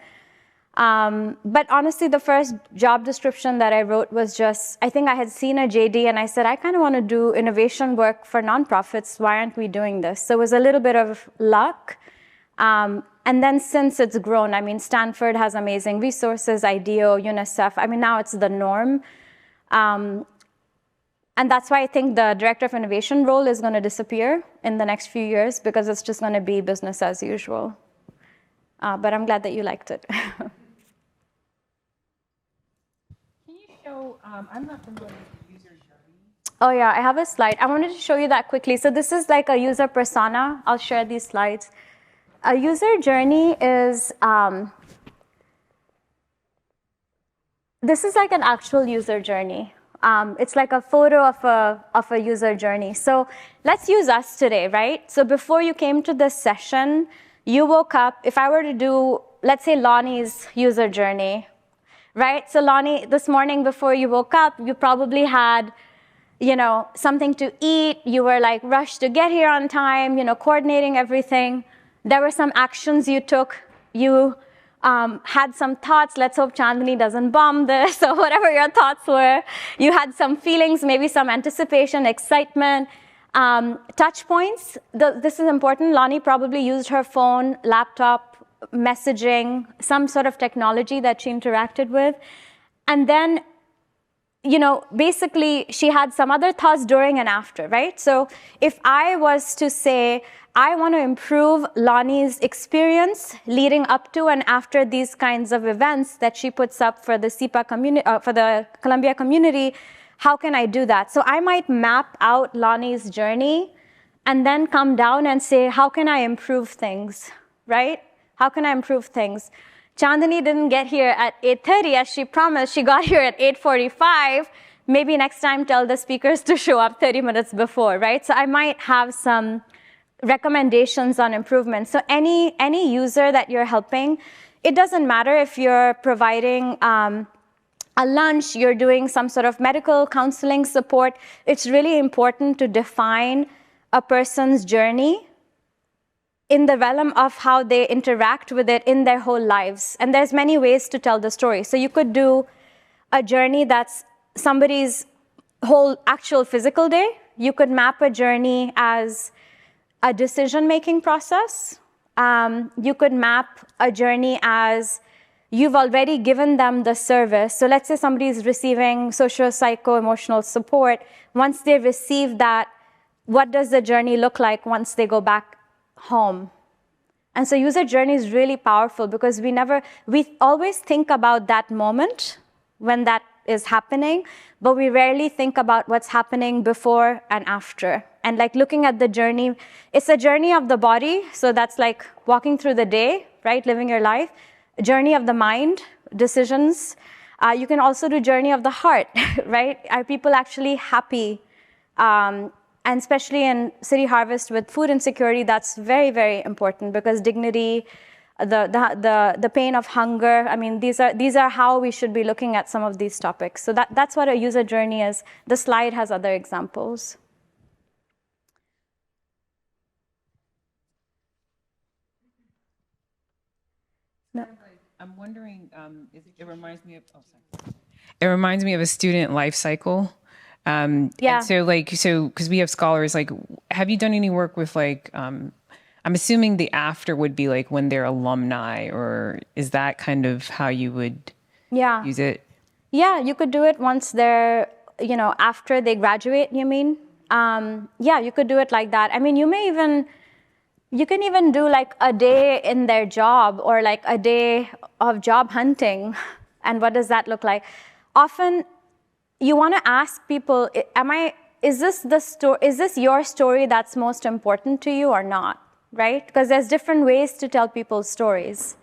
But honestly, the first job description that I wrote was just, I think I had seen a JD and I said, I kind of want to do innovation work for nonprofits. Why aren't we doing this? So it was a little bit of luck. And then since it's grown, Stanford has amazing resources, IDEO, UNICEF. Now it's the norm. And that's why I think the director of innovation role is going to disappear in the next few years because it's just going to be business as usual. But I'm glad that you liked it. I'm not familiar with the user journey. Oh yeah, I have a slide. I wanted to show you that quickly. So this is like a user persona. I'll share these slides. A user journey is, this is like an actual user journey. It's like a photo of a user journey. So let's use us today, right? So before you came to this session, you woke up. If I were to do, let's say Lonnie's user journey, right? So Lonnie, this morning before you woke up, you probably had, something to eat. You were like rushed to get here on time, coordinating everything. There were some actions you took. You had some thoughts. Let's hope Chandani doesn't bomb this or whatever your thoughts were. You had some feelings, maybe some anticipation, excitement. Touch points. This is important. Lonnie probably used her phone, laptop, messaging, some sort of technology that she interacted with. And then, basically she had some other thoughts during and after, right? So if I was to say, I want to improve Lonnie's experience leading up to and after these kinds of events that she puts up for the SIPA community, for the Columbia community, how can I do that? So I might map out Lonnie's journey and then come down and say, how can I improve things, right? How can I improve things? Chandani didn't get here at 8:30 as she promised. She got here at 8:45. Maybe next time tell the speakers to show up 30 minutes before, right? So I might have some recommendations on improvement. So any user that you're helping, it doesn't matter if you're providing a lunch, you're doing some sort of medical counseling support. It's really important to define a person's journey in the realm of how they interact with it in their whole lives. And there's many ways to tell the story. So you could do a journey that's somebody's whole actual physical day, You could map a journey as a decision-making process. You could map a journey as you've already given them the service. So let's say somebody is receiving social, psycho-emotional support. Once they receive that, what does the journey look like once they go back home? And so user journey is really powerful because we always think about that moment when that is happening, but we rarely think about what's happening before and after. And like looking at the journey, it's a journey of the body. So that's like walking through the day, right? Living your life. A journey of the mind, decisions. You can also do journey of the heart, right? Are people actually happy? And especially in City Harvest with food insecurity, that's very, very important because dignity, the pain of hunger, I mean, these are how we should be looking at some of these topics. So that's what a user journey is. The slide has other examples. No. I'm wondering, it reminds me of, It reminds me of a student life cycle. Yeah. So because we have scholars, like, have you done any work with like, I'm assuming the after would be like when they're alumni, or is that kind of how you would use it? Yeah, you could do it once they're, after they graduate, you mean? Yeah, you could do it like that. I mean, you can even do like a day in their job or like a day of job hunting. And what does that look like? Often you want to ask people, is this your story that's most important to you or not, right? Because there's different ways to tell people's stories.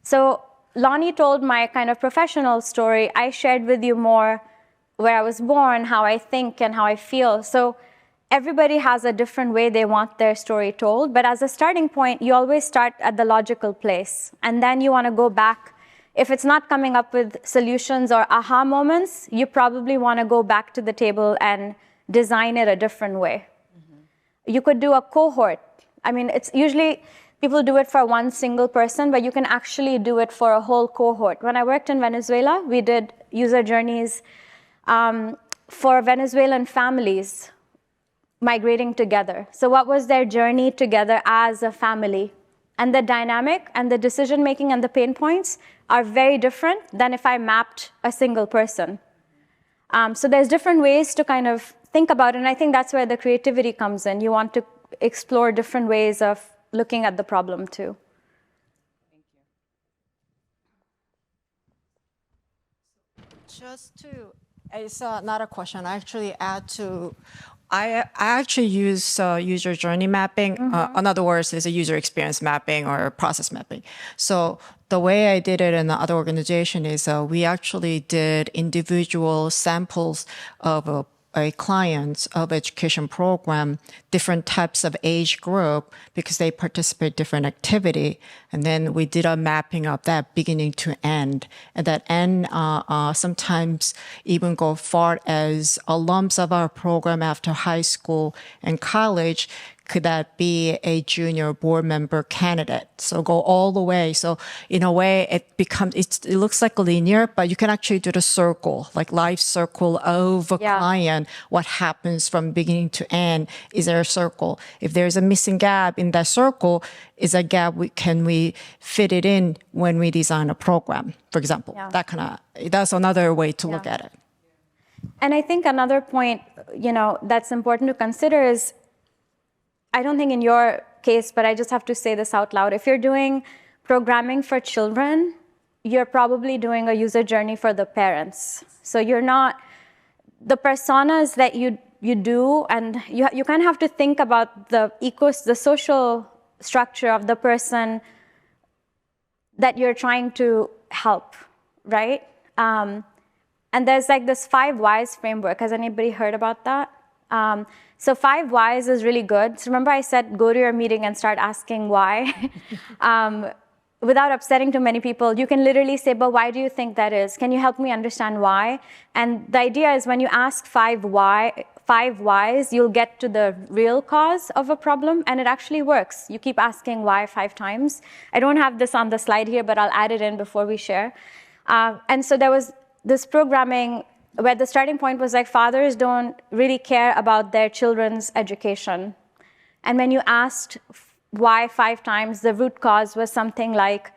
So Lonnie told my kind of professional story. I shared with you more where I was born, how I think and how I feel. So everybody has a different way they want their story told. But as a starting point, you always start at the logical place. And then you want to go back. If it's not coming up with solutions or aha moments, you probably want to go back to the table and design it a different way. Mm-hmm. You could do a cohort. I mean, it's usually people do it for one single person, but you can actually do it for a whole cohort. When I worked in Venezuela, we did user journeys for Venezuelan families migrating together. So what was their journey together as a family? And the dynamic and the decision-making and the pain points are very different than if I mapped a single person. So there's different ways to kind of think about it, and I think that's where the creativity comes in. You want to explore different ways of looking at the problem too. Thank you. It's not a question. I actually I actually use user journey mapping. Mm-hmm. In other words, it's a user experience mapping or process mapping. So the way I did it in the other organization is we actually did individual samples of a client of education program, different types of age group, because they participate different activity. And then we did a mapping of that beginning to end. And that end sometimes even go far as alums of our program after high school and college. Could that be a junior board member candidate? So go all the way. So in a way, it looks like linear, but you can actually do the circle, like life circle of a client. What happens from beginning to end? Is there a circle? If there's a missing gap in that circle, is a gap can we fit it in when we design a program, for example? That's another way to look at it. And I think another point, that's important to consider is, I don't think in your case, but I just have to say this out loud. If you're doing programming for children, you're probably doing a user journey for the parents. So you're not, the personas that you do, and you kind of have to think about the social structure of the person that you're trying to help, right? And there's like this 5 whys framework. Has anybody heard about that? So 5 whys is really good. So remember I said go to your meeting and start asking why. Without upsetting too many people, you can literally say, but why do you think that is? Can you help me understand why? And the idea is when you ask 5 whys, you'll get to the real cause of a problem, and it actually works. You keep asking why 5 times. I don't have this on the slide here, but I'll add it in before we share. And so there was this programming where the starting point was like fathers don't really care about their children's education. And when you asked why 5 times, the root cause was something like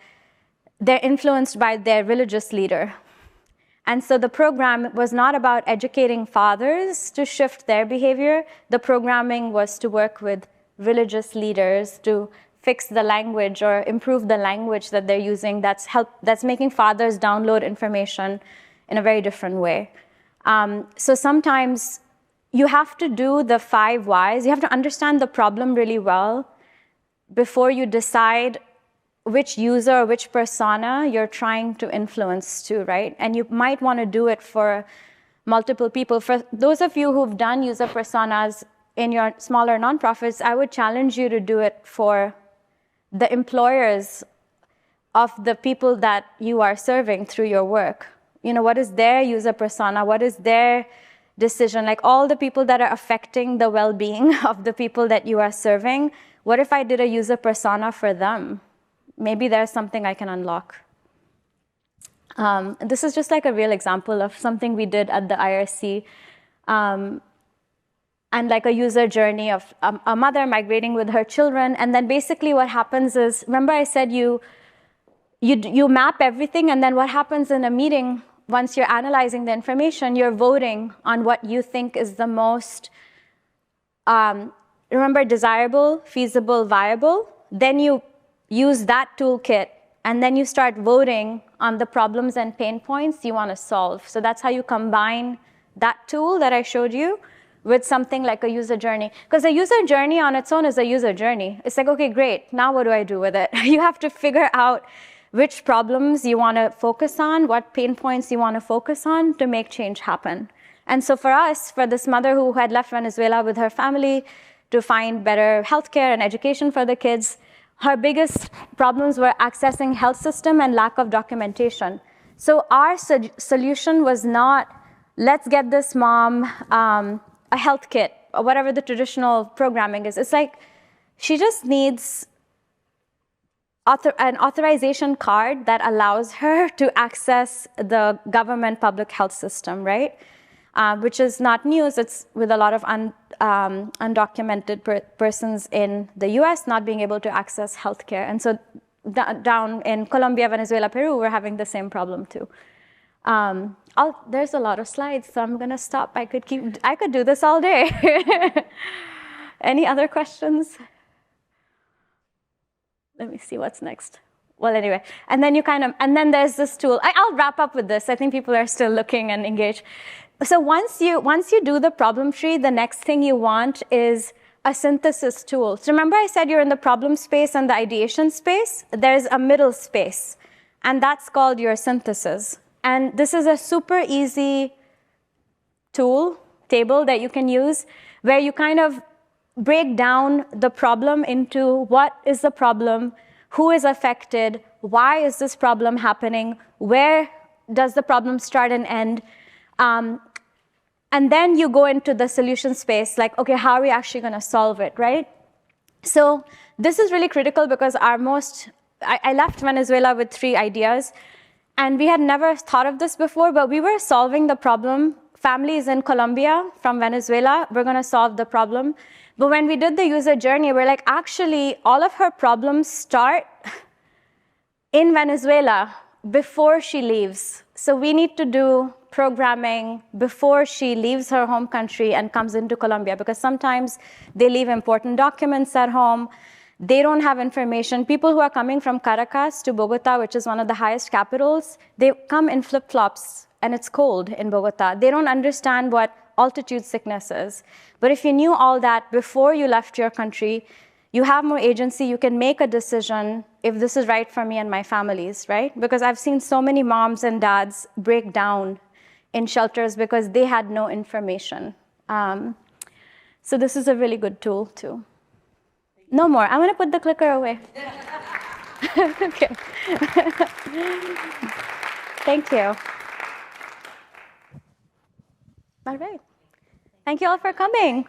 they're influenced by their religious leader. And so the program was not about educating fathers to shift their behavior. The programming was to work with religious leaders to fix the language or improve the language that they're using that's making fathers download information in a very different way. So sometimes you have to do the 5 whys. You have to understand the problem really well before you decide which user or which persona you're trying to influence to, right? And you might want to do it for multiple people. For those of you who've done user personas in your smaller nonprofits, I would challenge you to do it for the employers of the people that you are serving through your work. What is their user persona? What is their decision? Like all the people that are affecting the well-being of the people that you are serving, what if I did a user persona for them? Maybe there's something I can unlock. This is just like a real example of something we did at the IRC. And like a user journey of a mother migrating with her children. And then basically what happens is, remember I said you map everything, and then what happens in a meeting, once you're analyzing the information, you're voting on what you think is the most, remember, desirable, feasible, viable. Then you use that toolkit, and then you start voting on the problems and pain points you want to solve. So that's how you combine that tool that I showed you with something like a user journey. Because a user journey on its own is a user journey. It's like, okay, great, now what do I do with it? You have to figure out which problems you want to focus on, what pain points you want to focus on to make change happen. And so for us, for this mother who had left Venezuela with her family to find better healthcare and education for the kids, her biggest problems were accessing health system and lack of documentation. So our solution was not, let's get this mom a health kit, or whatever the traditional programming is. It's like, she just needs an authorization card that allows her to access the government public health system, right? Which is not news. It's with a lot of undocumented persons in the US not being able to access healthcare. And so down in Colombia, Venezuela, Peru, we're having the same problem too. There's a lot of slides, so I'm gonna stop. I could do this all day. Any other questions? Let me see what's next. Well, anyway, and then and then there's this tool. I'll wrap up with this. I think people are still looking and engaged. So once you do the problem tree, the next thing you want is a synthesis tool. So remember I said you're in the problem space and the ideation space? There's a middle space, and that's called your synthesis. And this is a super easy table that you can use, where you kind of break down the problem into what is the problem, who is affected, why is this problem happening, where does the problem start and end, and then you go into the solution space, like, okay, how are we actually going to solve it, right? So this is really critical because I left Venezuela with 3 ideas, and we had never thought of this before, but we were solving the problem. Families in Colombia from Venezuela, we're going to solve the problem. But when we did the user journey, we're like, actually, all of her problems start in Venezuela before she leaves. So we need to do programming before she leaves her home country and comes into Colombia, because sometimes they leave important documents at home. They don't have information. People who are coming from Caracas to Bogota, which is one of the highest capitals, they come in flip-flops, and it's cold in Bogota. They don't understand what altitude sickness is. But if you knew all that before you left your country, you have more agency. You can make a decision if this is right for me and my families, right? Because I've seen so many moms and dads break down in shelters because they had no information. So this is a really good tool too. No more. I'm going to put the clicker away. Okay. Thank you. All right. Thank you all for coming.